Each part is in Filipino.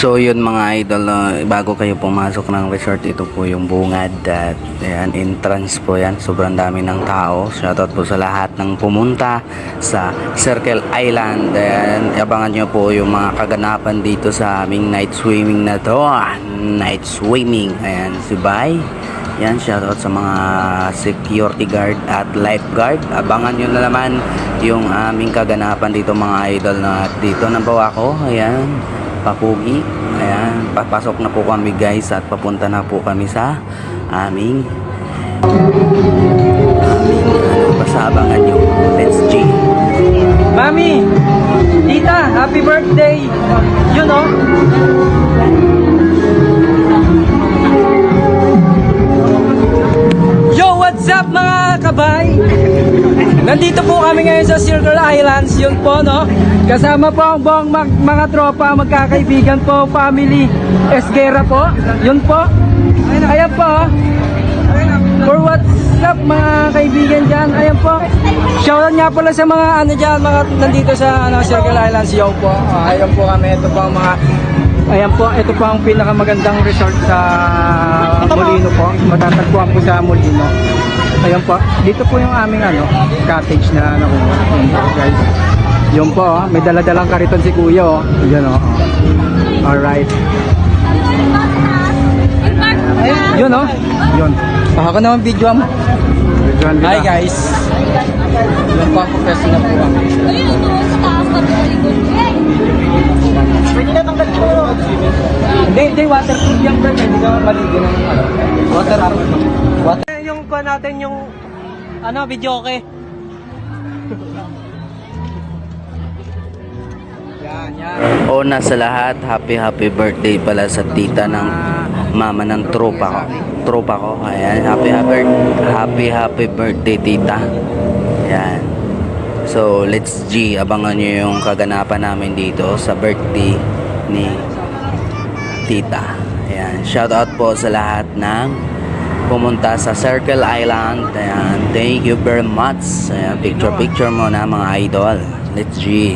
So yun mga idol, bago kayo pumasok ng resort, ito po yung bungad at ayan, entrance po yan. Sobrang dami ng tao. Shoutout po sa lahat ng pumunta sa Circle Island. Ayan, abangan nyo po yung mga kaganapan dito sa aming night swimming na to. Night swimming. Ayan, si Bay. Yan, shoutout sa mga security guard at lifeguard. Abangan nyo na naman yung aming kaganapan dito mga idol. Na dito nang bawa ko. Ayan, Papugi. Ayan, papasok na po kami guys at papunta na po kami sa aming basta abangan nyo. Let's G. Mami! Tita! Happy birthday! You know? Yo! What's up mga kabay? Nandito po kami ngayon sa Circle Islands. Yun po, no? Kasama po ang buong mga tropa, magkakaibigan po, family Esguera po. Yun po. Ayan po. For what's up mga kaibigan dyan. Ayan po. Shoutout nga pala sa mga ano dyan, mga nandito sa Circle Islands. Yo po. Ayan po kami. Ito po ang mga... Ayan po, ito po ang pinakamagandang resort sa Molino po. Matatagpuan po sa Molino. Ayan po, dito po yung aming cottage na nakuha, guys. Yun po, may daladalang kariton si Kuya, oh. Yan, oh. Alright. Yun, oh. Yun. Baka naman video mo. Hi, guys. Yun po, pwede na po kami. Pwede na tanggal ko. Hindi, waterproof yan, bro. Hindi ka maligo ng waterproof. Yung pa natin yung video okay. Yan. Una sa lahat, happy birthday pala sa tita ng mama ng tropa ko. Ayan, happy birthday tita. Ayan. So, let's G, abangan nyo yung kaganapan namin dito sa birthday ni tita. Ayan, shout out po sa lahat ng pumunta sa Circle Island. Ayan, thank you very much. Ayan, picture muna mga idol. Let's G.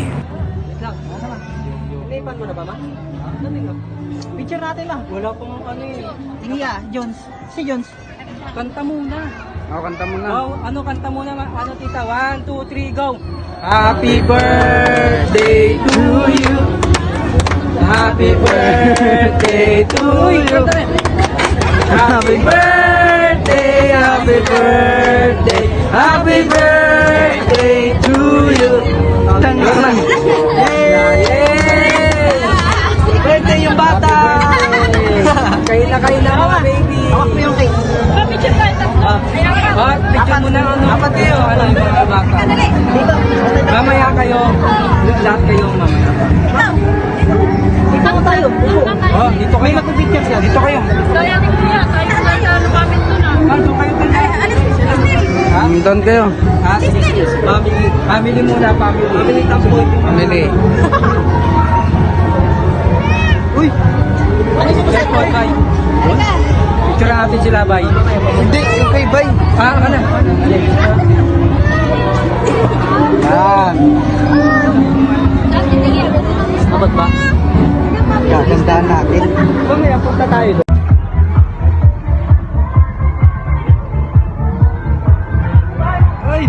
Inipan mo na ba, ma? Picture natin lang. Wala pong Tingya, Jones. Si Jones. Kanta muna. Kanta muna. Kanta muna, tita? 1, 2, 3, go! Happy birthday to you. Happy birthday to you. Happy birthday, happy birthday, happy birthday to you. Birthday yung bata. Kain na mga baby. Hawak mo yung cake. Picture tayo tatlo. Picture mo na apat kayo. Mga bata. Mamaya kayo. Lahat kayo mamaya. Dito tayo. Dito kayo. Mag-picture siya. Dito kayo. Kaya ni Kuya, tayo sa lumapit to na. Doon kayo. Doon kayo. Sige. Family muna, family. Family tampoy. Family. Uy! Ano si Kusay? Picture natin sila, Bay. Hindi, yung kay Bay. Ano? Yan. Abot ba? Gagandaan natin. Mamaya, punta tayo doon. Ay!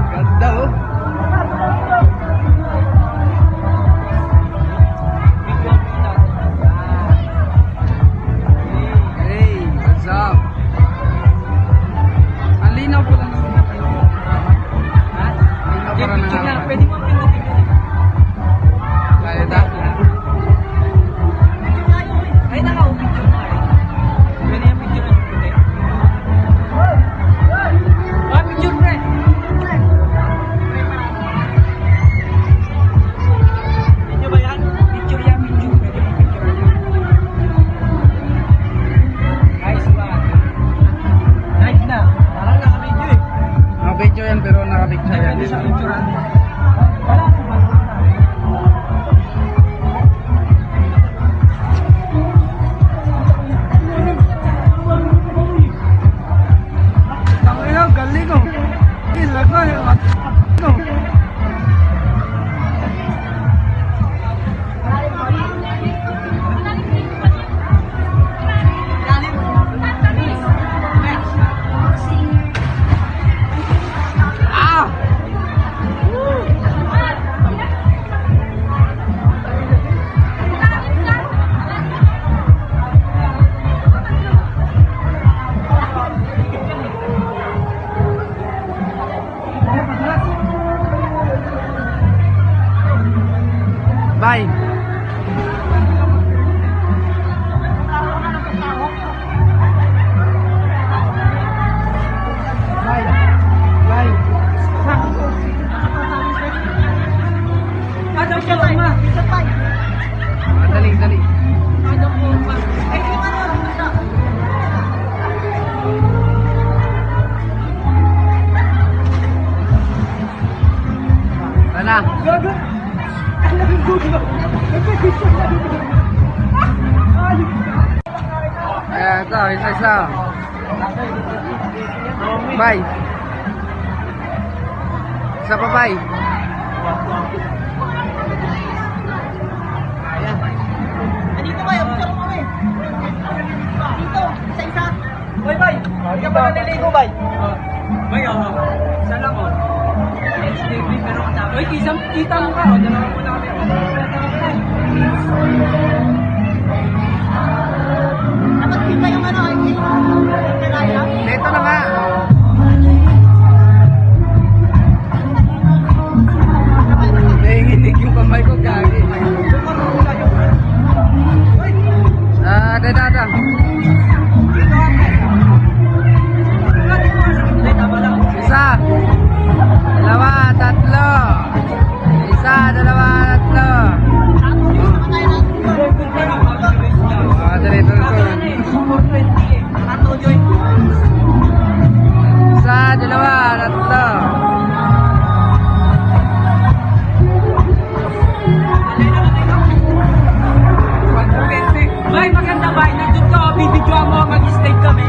Ganda, oh. Hey, what's up? Ang linaw po lang naman na kayo. Picture na. Pwede mo pindutin. Kaya ta? Ay, naka-picture na. isa. Bye. Isa pa, bye. Dito ba? Abot ako kami. Dito, isa-isa. Bay, bay. Hindi ka ba naliligo, bay? Bay, isa lang, oh. Uy, kita mo ka, oh. Dalawa mo lang kami. Dapat kita yung ano, yung kalaya. Neto na nga. Nanginginig yung kamay ko, gagi. Dada. Isa. Dalawa, tatlo. Isa, dalawa, tatlo. Dali, ito. Isa, dalawa, tatlo. Bay, maganda ba? Nandun ka, bibidyoan mo, mag-stay kami.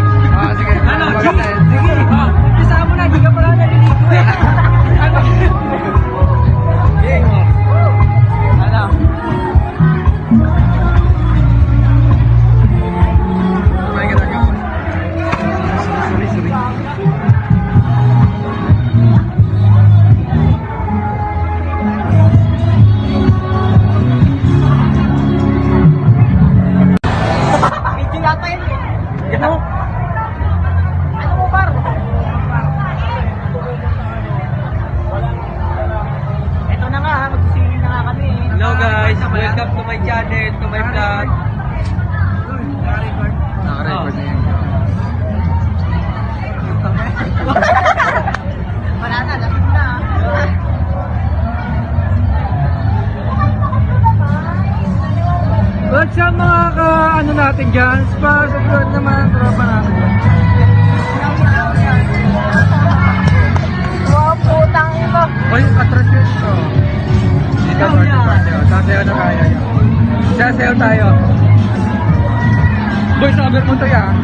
Sige. Ano, sige. Isa mo na, di ka pala naliligo eh. Ano? Sige. Ano? Video yata yun. Ano? Ano mo, par? Ito na nga ha, magsisingin na nga kami. Hello guys, welcome to my channel, to my vlog. Naka-record na yan. Wala na, lasing na. What's up mga ano natin dyan? Support naman, tropa natin. Wow, putang ina. Uy, attraction to. Dito, sasayaw na kaya yun. Sasayaw tayo. Boy, sabi mo to yan.